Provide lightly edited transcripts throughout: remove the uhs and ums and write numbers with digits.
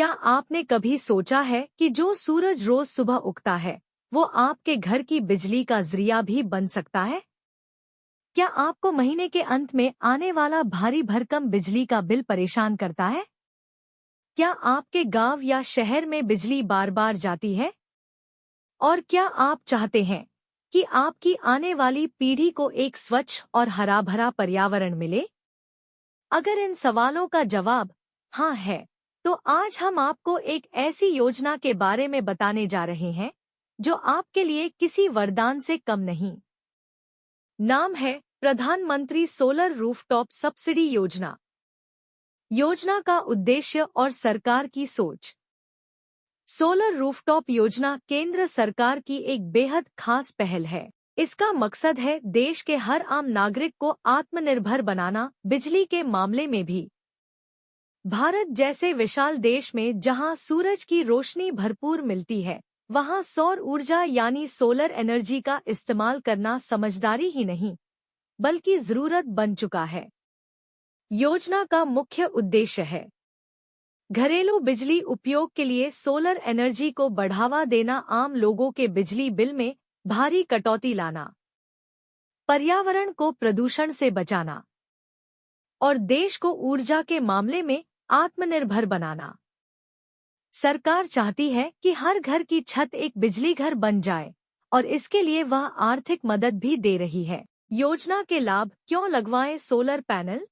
क्या आपने कभी सोचा है कि जो सूरज रोज सुबह उगता है वो आपके घर की बिजली का जरिया भी बन सकता है? क्या आपको महीने के अंत में आने वाला भारी भरकम बिजली का बिल परेशान करता है? क्या आपके गांव या शहर में बिजली बार बार जाती है? और क्या आप चाहते हैं कि आपकी आने वाली पीढ़ी को एक स्वच्छ और हरा भरा पर्यावरण मिले? अगर इन सवालों का जवाब हाँ है, तो आज हम आपको एक ऐसी योजना के बारे में बताने जा रहे हैं जो आपके लिए किसी वरदान से कम नहीं। नाम है प्रधानमंत्री सोलर रूफटॉप सब्सिडी योजना। योजना का उद्देश्य और सरकार की सोच। सोलर रूफटॉप योजना केंद्र सरकार की एक बेहद खास पहल है। इसका मकसद है देश के हर आम नागरिक को आत्मनिर्भर बनाना, बिजली के मामले में भी। भारत जैसे विशाल देश में जहां सूरज की रोशनी भरपूर मिलती है, वहां सौर ऊर्जा यानी सोलर एनर्जी का इस्तेमाल करना समझदारी ही नहीं, बल्कि जरूरत बन चुका है। योजना का मुख्य उद्देश्य है घरेलू बिजली उपयोग के लिए सोलर एनर्जी को बढ़ावा देना, आम लोगों के बिजली बिल में भारी कटौती लाना, पर्यावरण को प्रदूषण से बचाना और देश को ऊर्जा के मामले में आत्मनिर्भर बनाना। सरकार चाहती है कि हर घर की छत एक बिजली घर बन जाए और इसके लिए वह आर्थिक मदद भी दे रही है। योजना के लाभ क्यों लगवाएं सोलर पैनल?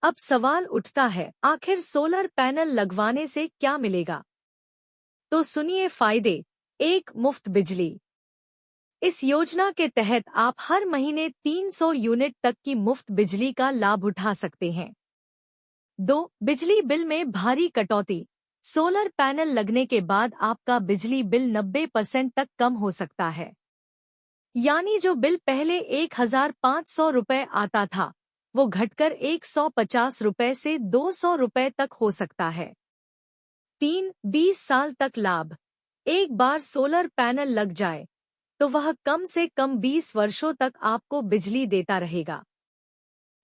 अब सवाल उठता है, आखिर सोलर पैनल लगवाने से क्या मिलेगा? तो सुनिए फायदे। 1. मुफ्त बिजली। इस योजना के तहत आप हर महीने 300 यूनिट तक की मुफ्त बिजली का लाभ उठा सकते हैं। 2. बिजली बिल में भारी कटौती। सोलर पैनल लगने के बाद आपका बिजली बिल 90% तक कम हो सकता है। यानी जो बिल पहले 1,500 रुपए आता था, वो घटकर 150 रुपए से 200 रुपए तक हो सकता है। 3. 20 साल तक लाभ। एक बार सोलर पैनल लग जाए तो वह कम से कम 20 वर्षों तक आपको बिजली देता रहेगा।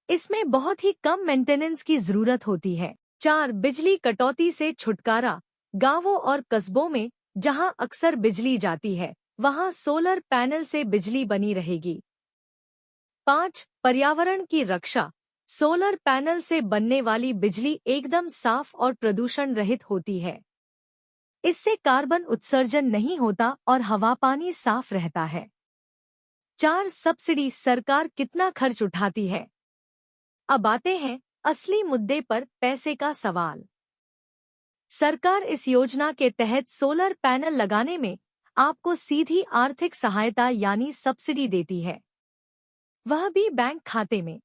इसमें बहुत ही कम मेंटेनेंस की जरूरत होती है। 4. बिजली कटौती से छुटकारा। गांवों और कस्बों में जहां अक्सर बिजली जाती है, वहां सोलर पैनल से बिजली बनी रहेगी। 5. पर्यावरण की रक्षा। सोलर पैनल से बनने वाली बिजली एकदम साफ और प्रदूषण रहित होती है। इससे कार्बन उत्सर्जन नहीं होता और हवा पानी साफ रहता है। 4. सब्सिडी। सरकार कितना खर्च उठाती है? अब आते हैं असली मुद्दे पर, पैसे का सवाल। सरकार इस योजना के तहत सोलर पैनल लगाने में आपको सीधी आर्थिक सहायता यानी सब्सिडी देती है, वह भी बैंक खाते में।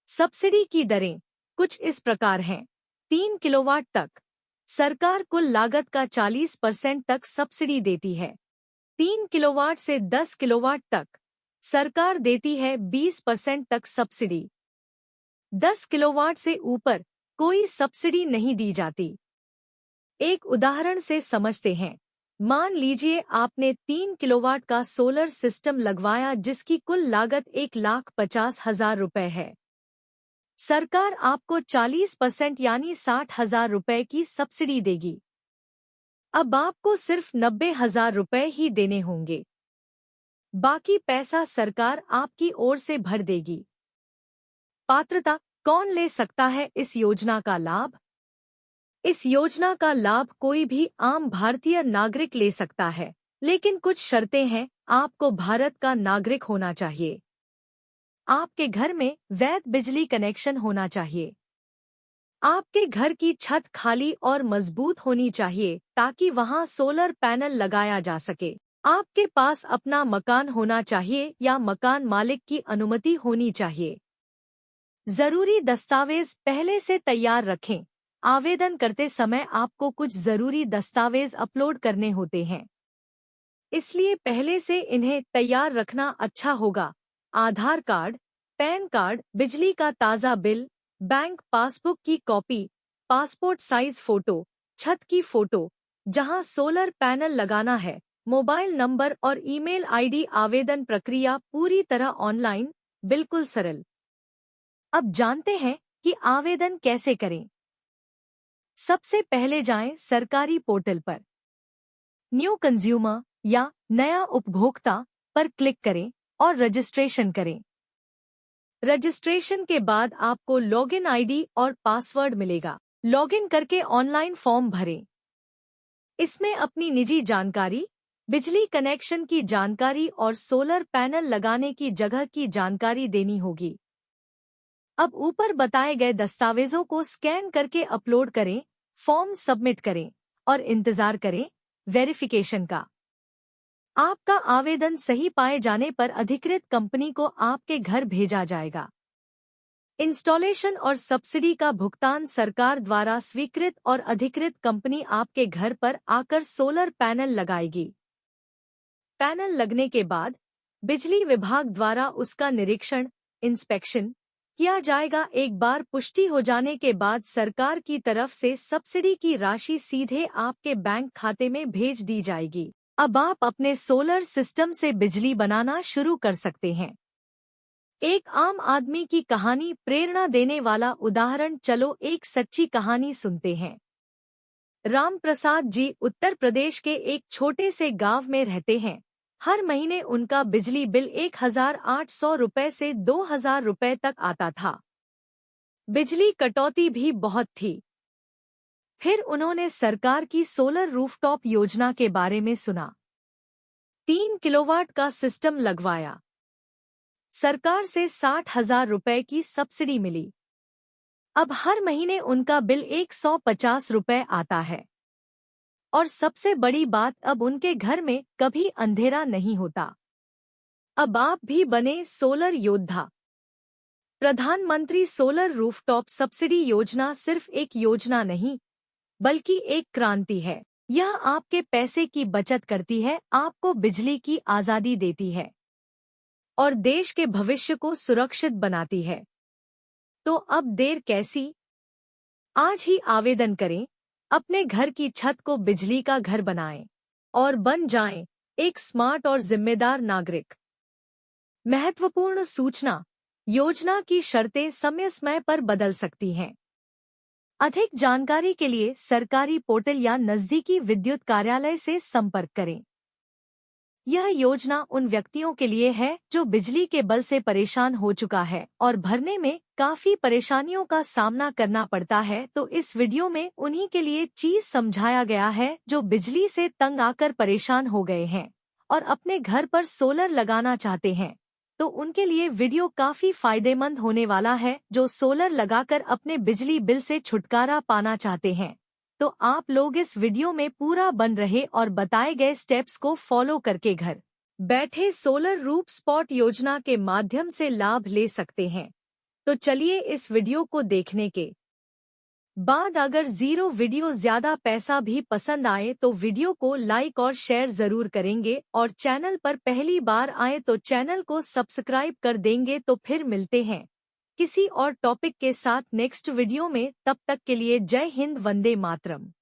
सब्सिडी की दरें कुछ इस प्रकार हैं। 3 किलोवाट तक सरकार कुल लागत का 40% तक सब्सिडी देती है। 3 किलोवाट से 10 किलोवाट तक सरकार देती है 20% तक सब्सिडी। 10 किलोवाट से ऊपर कोई सब्सिडी नहीं दी जाती। एक उदाहरण से समझते हैं। मान लीजिए आपने 3 किलोवाट का सोलर सिस्टम लगवाया जिसकी कुल लागत 1,50,000 रुपए है। सरकार आपको 40% यानी 60,000 रुपए की सब्सिडी देगी। अब आपको सिर्फ 90,000 रुपए ही देने होंगे। बाकी पैसा सरकार आपकी ओर से भर देगी। पात्रता। कौन ले सकता है इस योजना का लाभ? इस योजना का लाभ कोई भी आम भारतीय नागरिक ले सकता है, लेकिन कुछ शर्तें हैं। आपको भारत का नागरिक होना चाहिए। आपके घर में वैध बिजली कनेक्शन होना चाहिए। आपके घर की छत खाली और मजबूत होनी चाहिए ताकि वहां सोलर पैनल लगाया जा सके। आपके पास अपना मकान होना चाहिए या मकान मालिक की अनुमति होनी चाहिए। जरूरी दस्तावेज पहले से तैयार रखें। आवेदन करते समय आपको कुछ जरूरी दस्तावेज अपलोड करने होते हैं, इसलिए पहले से इन्हें तैयार रखना अच्छा होगा। आधार कार्ड, पैन कार्ड, बिजली का ताज़ा बिल, बैंक पासबुक की कॉपी, पासपोर्ट साइज फोटो, छत की फोटो, जहां सोलर पैनल लगाना है, मोबाइल नंबर और ईमेल आईडी। आवेदन प्रक्रिया पूरी तरह ऑनलाइन, बिल्कुल सरल। अब जानते हैं कि आवेदन कैसे करें। सबसे पहले जाएं सरकारी पोर्टल पर। न्यू कंज्यूमर या नया उपभोक्ता पर क्लिक करें और रजिस्ट्रेशन करें। रजिस्ट्रेशन के बाद आपको लॉगिन आईडी और पासवर्ड मिलेगा। लॉगिन करके ऑनलाइन फॉर्म भरें। इसमें अपनी निजी जानकारी, बिजली कनेक्शन की जानकारी और सोलर पैनल लगाने की जगह की जानकारी देनी होगी। अब ऊपर बताए गए दस्तावेजों को स्कैन करके अपलोड करें, फॉर्म सबमिट करें और इंतजार करें वेरिफिकेशन का। आपका आवेदन सही पाए जाने पर अधिकृत कंपनी को आपके घर भेजा जाएगा। इंस्टॉलेशन और सब्सिडी का भुगतान सरकार द्वारा स्वीकृत और अधिकृत कंपनी आपके घर पर आकर सोलर पैनल लगाएगी। पैनल लगने के बाद बिजली विभाग द्वारा उसका निरीक्षण, इंस्पेक्शन किया जाएगा। एक बार पुष्टि हो जाने के बाद सरकार की तरफ से सब्सिडी की राशि सीधे आपके बैंक खाते में भेज दी जाएगी। अब आप अपने सोलर सिस्टम से बिजली बनाना शुरू कर सकते हैं। एक आम आदमी की कहानी, प्रेरणा देने वाला उदाहरण। चलो एक सच्ची कहानी सुनते हैं। राम प्रसाद जी उत्तर प्रदेश के एक छोटे से गांव में रहते हैं। हर महीने उनका बिजली बिल 1,800 रुपए से 2,000 रुपए तक आता था। बिजली कटौती भी बहुत थी। फिर उन्होंने सरकार की सोलर रूफटॉप योजना के बारे में सुना। 3 किलोवाट का सिस्टम लगवाया। सरकार से 60,000 रुपए की सब्सिडी मिली। अब हर महीने उनका बिल 150 रुपए आता है। और सबसे बड़ी बात, अब उनके घर में कभी अंधेरा नहीं होता। अब आप भी बने सोलर योद्धा। प्रधानमंत्री सोलर रूफटॉप सब्सिडी योजना सिर्फ एक योजना नहीं, बल्कि एक क्रांति है। यह आपके पैसे की बचत करती है, आपको बिजली की आजादी देती है और देश के भविष्य को सुरक्षित बनाती है। तो अब देर कैसी? आज ही आवेदन करें, अपने घर की छत को बिजली का घर बनाएं और बन जाएं एक स्मार्ट और जिम्मेदार नागरिक। महत्वपूर्ण सूचना, योजना की शर्तें समय समय पर बदल सकती हैं। अधिक जानकारी के लिए सरकारी पोर्टल या नजदीकी विद्युत कार्यालय से संपर्क करें। यह योजना उन व्यक्तियों के लिए है जो बिजली के बल से परेशान हो चुका है और भरने में काफी परेशानियों का सामना करना पड़ता है। तो इस वीडियो में उन्हीं के लिए चीज समझाया गया है जो बिजली से तंग आकर परेशान हो गए हैं और अपने घर पर सोलर लगाना चाहते हैं। तो उनके लिए वीडियो काफी फायदेमंद होने वाला है, जो सोलर लगाकर अपने बिजली बिल से छुटकारा पाना चाहते हैं। तो आप लोग इस वीडियो में पूरा बन रहे और बताए गए स्टेप्स को फॉलो करके घर बैठे सोलर रूफ स्पॉट योजना के माध्यम से लाभ ले सकते हैं। तो चलिए इस वीडियो को देखने के बाद अगर वीडियो ज्यादा पैसा भी पसंद आए तो वीडियो को लाइक और शेयर जरूर करेंगे और चैनल पर पहली बार आए तो चैनल को सब्सक्राइब कर देंगे। तो फिर मिलते हैं किसी और टॉपिक के साथ नेक्स्ट वीडियो में। तब तक के लिए जय हिंद, वंदे मातरम।